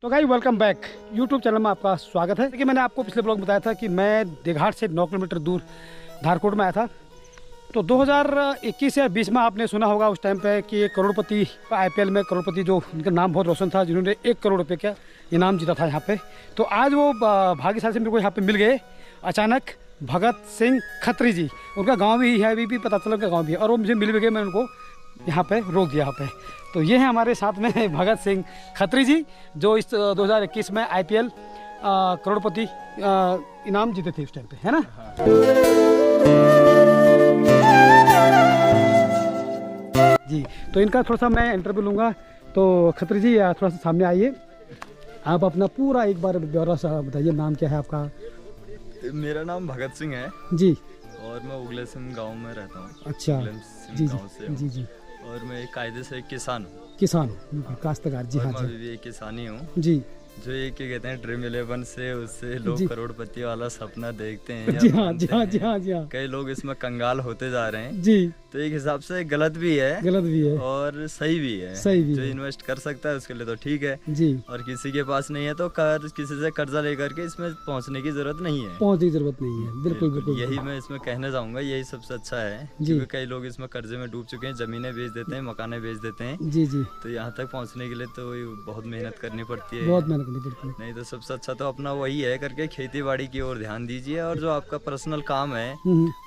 तो guys welcome back YouTube channel में आपका स्वागत है। देखिए मैंने आपको पिछले ब्लॉग में बताया था कि मैं देघाट से 9 किलोमीटर दूर धारकोट में आया था। तो 2021 या 20 में आपने सुना होगा उस टाइम पे कि एक करोड़पति IPL में करोड़पति जो उनका नाम बहुत रोशन था, जिन्होंने 1 करोड़ रुपये का इनाम जीता था यहाँ पे। तो आज वो भाग्यशाली से मेरे को यहाँ पे मिल गए अचानक। भगत सिंह खत्री जी, उनका गाँव भी है, अभी भी पता चला उनका गाँव भी है, और वो मुझे मिल भी गए। मैं उनको यहाँ पे रोक दिया यहाँ पे। तो ये है हमारे साथ में भगत सिंह खत्री जी, जो इस 2021 में IPL करोड़पति इनाम जीते थे उस टाइम पे, है ना। जी, तो इनका थोड़ा सा मैं इंटरव्यू लूँगा। तो खत्री जी थोड़ा सा सामने आइए, आप अपना पूरा एक बार ब्यौरा सा बताइए। नाम क्या है आपका? मेरा नाम भगत सिंह है जी, और मैं उगले सिंह गांव में रहता हूँ। अच्छा जी गांव से हूँ। जी जी, और मैं एक कायदे से एक किसान हूँ। किसान काश्तकार जी। हाँ मैं जी अभी भी एक किसान ही हूँ। जी, जो ये क्या कहते हैं ड्रीम 11 से उससे लोग करोड़पति वाला सपना देखते हैं। जी हाँ जी हाँ जी हाँ जी हाँ। कई लोग इसमें कंगाल होते जा रहे हैं जी, तो एक हिसाब से गलत भी है, गलत भी है और सही भी है। सही भी जो है। इन्वेस्ट कर सकता है उसके लिए तो ठीक है जी, और किसी के पास नहीं है तो किसी से कर्जा लेकर के इसमें पहुंचने की जरूरत नहीं है। पहुंचने की जरूरत नहीं है। बिल्कुल बिल्कुल, यही मैं इसमें कहना चाहूंगा, यही सबसे अच्छा है। क्योंकि कई लोग इसमें कर्जे में डूब चुके हैं, जमीनें बेच देते हैं, मकाने बेच देते हैं। जी जी, तो यहाँ तक पहुँचने के लिए तो बहुत मेहनत करनी पड़ती है। बहुत मेहनत करनी पड़ती है। नहीं तो सबसे अच्छा तो अपना वही है करके खेती बाड़ी की ओर ध्यान दीजिए, और जो आपका पर्सनल काम है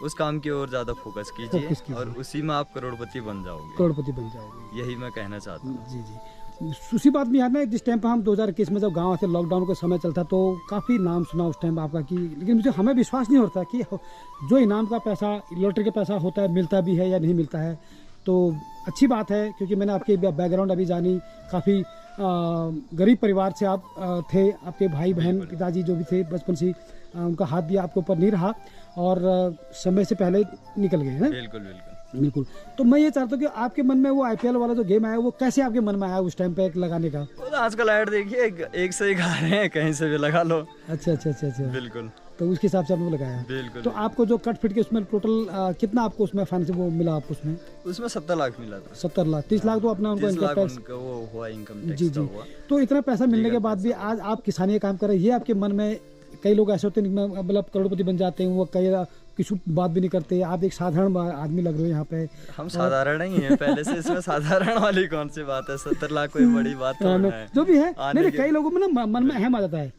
उस काम की ओर ज्यादा फोकस कीजिए, और उसी में आप करोड़पति बन जाओगे, करोड़पति बन जाओगे। यही मैं कहना चाहता हूँ। जी जी, उसी बात में याद है जिस टाइम पे हम 2021 में जब गांव से लॉकडाउन का समय चलता तो काफ़ी नाम सुना उस टाइम आपका कि, लेकिन मुझे हमें विश्वास नहीं होता कि जो इनाम का पैसा, लॉटरी का पैसा होता है, मिलता भी है या नहीं मिलता है। तो अच्छी बात है, क्योंकि मैंने आपके बैकग्राउंड अभी जानी, काफ़ी गरीब परिवार से आप थे, आपके भाई बहन पिताजी जो भी थे बचपन से उनका हाथ भी आपके ऊपर नहीं रहा, और समय से पहले निकल गए हैं। बिल्कुल बिल्कुल बिल्कुल। तो मैं ये चाहता हूँ कि आपके मन में वो IPL वाला जो गेम आया वो कैसे आपके मन में आया उस टाइम पे लगाने का? तो आजकल ऐड देखिए, एक से एक आ रहे हैं, कहीं से भी लगा लो। अच्छा अच्छा अच्छा अच्छा, बिल्कुल। तो उसके हिसाब से आपने वो लगाया। बिल्कुल। तो आपको जो कट फिट के उसमें टोटल कितना आपको उसमें फाइनेंस वो मिला आपको उसमें? उसमें 70 लाख मिला था। 70 लाख, 30 लाख तो अपना उनको 30 इनकम लाख टैक्स। उनका वो हुआ, इनकम टैक्स जी का जी। हुआ। तो इतना पैसा मिलने के बाद भी आज आप किसानी का काम कर रहे हैं, ये आपके मन में, कई लोग ऐसे होते हैं मतलब करोड़पति बन जाते हैं, वो कई किसी बात भी नहीं करते। आप एक साधारण आदमी लग रहे हो यहाँ पे। हम साधारण ही हैं पहले से, इसमें साधारण वाली कौन सी बात है? 70 लाख कोई बड़ी बात तो है जो भी है। नहीं, कई लोगों में ना मन में अहम आ जाता है,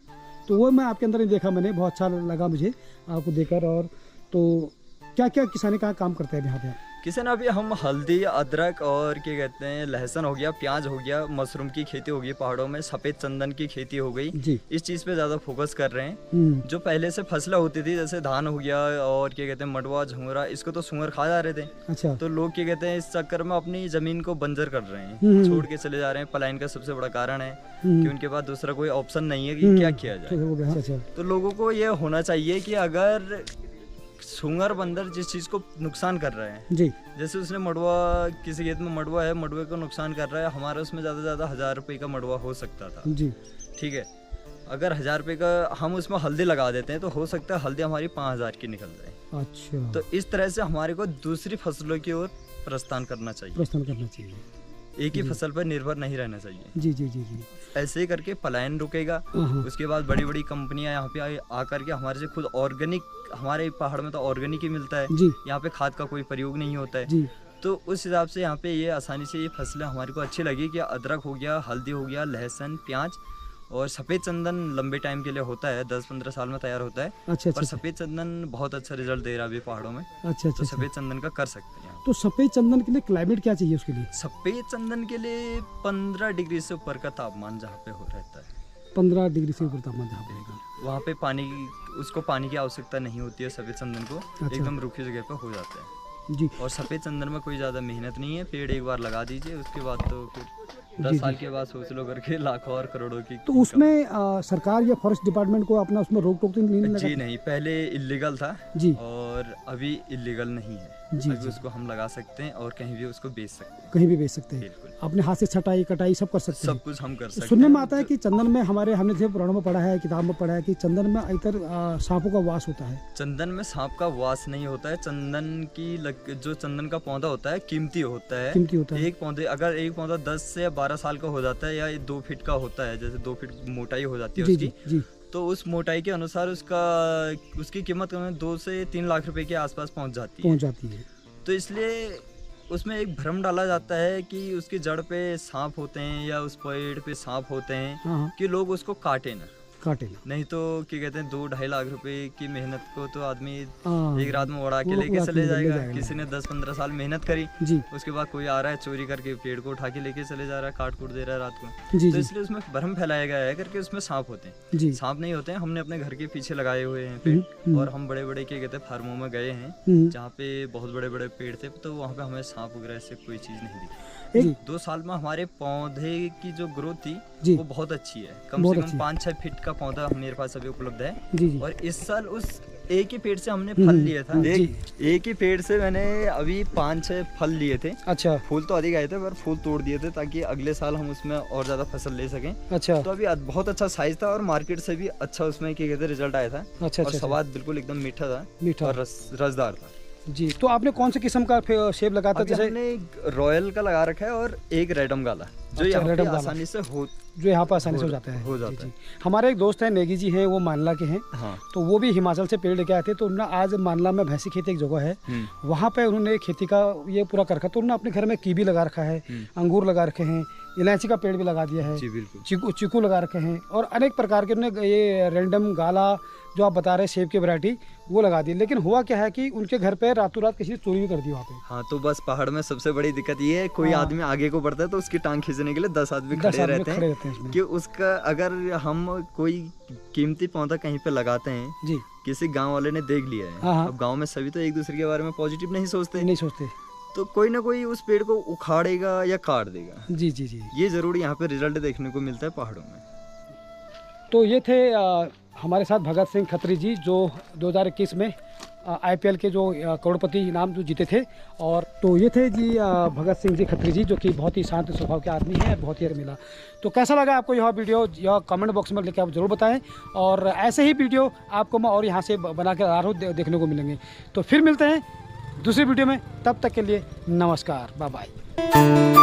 तो वो मैं आपके अंदर ही देखा, मैंने बहुत अच्छा लगा मुझे आपको देखकर। और तो क्या क्या किसानी का काम करते हैं यहाँ पे? किसान अभी हम हल्दी, अदरक और क्या कहते हैं लहसुन हो गया, प्याज हो गया, मशरूम की खेती हो गई पहाड़ों में, सफेद चंदन की खेती हो गई जी। इस चीज पे ज्यादा फोकस कर रहे हैं। जो पहले से फसलें होती थी जैसे धान हो गया और क्या कहते हैं मडवा, झंगोरा, इसको तो सुअर खा जा रहे थे। अच्छा। तो लोग क्या कहते हैं इस चक्कर में अपनी जमीन को बंजर कर रहे हैं, छोड़ के चले जा रहे हैं। पलायन का सबसे बड़ा कारण है कि उनके पास दूसरा कोई ऑप्शन नहीं है कि क्या किया जाए। अच्छा। तो लोगों को ये होना चाहिए कि अगर सुअर बंदर जिस चीज को नुकसान कर रहे हैं जी, जैसे उसने मडवा, किसी खेत में मडवा है, मडवे को नुकसान कर रहा है, हमारा उसमें ज्यादा से ज्यादा 1000 रुपये का मडवा हो सकता था जी, ठीक है। अगर 1000 रुपये का हम उसमें हल्दी लगा देते हैं तो हो सकता है हल्दी हमारी 5000 की निकल जाए। अच्छा। तो इस तरह से हमारे को दूसरी फसलों की ओर प्रस्थान करना चाहिए, एक ही फसल पर निर्भर नहीं रहना चाहिए। जी जी जी जी, ऐसे ही करके पलायन रुकेगा। उसके बाद बड़ी बड़ी कंपनियां यहाँ पे आकर के हमारे से खुद ऑर्गेनिक, हमारे पहाड़ में तो ऑर्गेनिक ही मिलता है, यहाँ पे खाद का कोई प्रयोग नहीं होता है जी। तो उस हिसाब से यहाँ पे ये आसानी से ये फसलें हमारे को अच्छी लगी कि अदरक हो गया, हल्दी हो गया, लहसुन, प्याज और सफ़ेद चंदन लंबे टाइम के लिए होता है, 10-15 साल में तैयार होता है। अच्छा। और सफ़ेद चंदन बहुत अच्छा रिजल्ट दे रहा है अभी पहाड़ों में। अच्छा। तो सफ़ेद चंदन का कर सकते हैं। तो सफ़ेद चंदन के लिए क्लाइमेट क्या चाहिए उसके लिए? सफ़ेद चंदन के लिए 15 डिग्री से ऊपर का तापमान जहाँ पे हो रहता है, 15 डिग्री से ऊपर तापमान जहाँ पे रहेगा, वहाँ पे उसको पानी की आवश्यकता नहीं होती है। सफ़ेद चंदन को एकदम रूखी जगह पे हो जाता है जी। और सफ़ेद चंदन में कोई ज़्यादा मेहनत नहीं है, पेड़ एक बार लगा दीजिए, उसके बाद तो फिर 10 साल के बाद सोच लो करके लाखों और करोड़ों की। तो उसमें सरकार या फॉरेस्ट डिपार्टमेंट को अपना उसमें रोक टोक तो नहीं लगा? जी नहीं, पहले इलीगल था जी, और अभी इलीगल नहीं है। जी, अभी जी। उसको हम लगा सकते हैं और कहीं भी उसको बेच सकते हैं। कहीं भी बेच सकते हैं, बिल्कुल, अपने हाथ से छटाई कटाई सब कर सकते हैं। सब कुछ हम कर सकते हैं। सुनने में आता है कि चंदन में हमने जब पुराणों में पढ़ा है, किताब में पढ़ा है कि चंदन में इतर सांपों का वास होता है। चंदन में सांप का वास नहीं होता है। चंदन की जो चंदन का पौधा होता है कीमती होता है। कीमती होता है। एक पौधा 10 से 12 साल का हो जाता है या 2 फीट का होता है, जैसे 2 फीट मोटाई हो जाती है जी उसकी, जी जी। तो उस मोटाई के अनुसार उसकी कीमत 2 से 3 लाख रुपए के आसपास पहुंच जाती है। तो इसलिए उसमें एक भ्रम डाला जाता है कि उसकी जड़ पे सांप होते हैं या उस पेड़ पे सांप होते हैं, हाँ, कि लोग उसको काटे ना। काटे ना। नहीं तो क्या कहते हैं, 2-2.5 लाख रुपए की मेहनत को तो आदमी हाँ, एक रात में उड़ा के वो लेके उड़ा के चले ले जाएगा। जाएगा। किसी ने 10-15 साल मेहनत करी, जी उसके बाद कोई आ रहा है चोरी करके पेड़ को उठा के लेके चले जा रहा है, काट कूट दे रहा है रात को। जी तो जी इसलिए उसमें भ्रम फैलाया गया है करके उसमें सांप होते हैं। जी। सांप नहीं होते हैं। हमने अपने घर के पीछे लगाए हुए हैं पेड़, और हम बड़े बड़े क्या कहते हैं फार्मों में गए हैं जहाँ पे बहुत बड़े बड़े पेड़ थे, तो वहाँ पे हमें सांप वगैरह से कोई चीज़ नहीं दिखी। 1-2 साल में हमारे पौधे की जो ग्रोथ थी जी। वो बहुत अच्छी है। कम बहुत से अच्छी कम है। 5-6 फीट का पौधा मेरे पास अभी उपलब्ध है। जी जी। और इस साल उस एक ही पेड़ से हमने फल लिए था। जी। एक ही पेड़ से मैंने अभी 5-6 फल लिए थे। अच्छा फूल तो अधिक आए थे पर फूल तोड़ दिए थे ताकि अगले साल हम उसमें और ज्यादा फसल ले सकें। अच्छा तो अभी बहुत अच्छा साइज था और मार्केट से भी अच्छा उसमें क्या कहते हैं रिजल्ट आया था। अच्छा। और अच्छा स्वाद बिल्कुल एकदम मीठा था, मीठा। और रसदार था। जी। तो आपने कौन सी किस्म का सेब लगाया था? अभी जैसे हमने एक रॉयल का लगा रखा है और एक रेडम गाला, जो अच्छा, यहाँ पे रेडम गाला। आसानी से जो यहाँ पर आसानी से हो जाता है। हो जाता जी, है। जी। हमारे एक दोस्त हैं नेगी जी हैं, वो मानला के हैं। हाँ। तो वो भी हिमाचल से पेड़ लेके आए थे। तो उन्होंने आज मानला में भैंसी खेती एक जगह है, वहाँ पे उन्होंने खेती का ये पूरा कर रखा। तो उन्होंने अपने घर में कीवी लगा रखा है, अंगूर लगा रखे हैं, इलायची का पेड़ भी लगा दिया है, जी बिल्कुल। चीकू लगा रखे हैं, और अनेक प्रकार के उन्होंने ये रैंडम गाला जो आप बता रहे हैं सेब की वैरायटी वो लगा दी। लेकिन हुआ क्या है कि उनके घर पे रातों रात किसी ने चोरी भी कर दी वहाँ पे। हाँ, तो बस पहाड़ में सबसे बड़ी दिक्कत ये है, कोई आदमी आगे को बढ़ता है तो उसकी टांग खींचने के लिए 10 आदमी खड़े रहते हैं इसमें। कि उसका अगर हम कोई कीमती पौधा कहीं पे लगाते हैं, जी। किसी गांव वाले ने देख लिया है। हाँ, हाँ। अब गांव में सभी तो एक दूसरे के बारे में पॉजिटिव नहीं सोचते, तो कोई ना कोई उस पेड़ को उखाड़ेगा या काट देगा। जी जी जी। ये जरूर यहाँ पे रिजल्ट देखने को मिलता है पहाड़ों में। तो ये थे हमारे साथ भगत सिंह खत्री जी, जो 2021 में IPL के जो करोड़पति इनाम जो जीते थे। और तो ये थे जी भगत सिंह जी खत्री जी, जो कि बहुत ही शांत स्वभाव के आदमी हैं, बहुत ही मिला। तो कैसा लगा आपको यह वीडियो, यह कमेंट बॉक्स में लिख के आप जरूर बताएं। और ऐसे ही वीडियो आपको मैं और यहाँ से बना के आ रहा हूँ, देखने को मिलेंगे। तो फिर मिलते हैं दूसरी वीडियो में, तब तक के लिए नमस्कार, बाय बाय।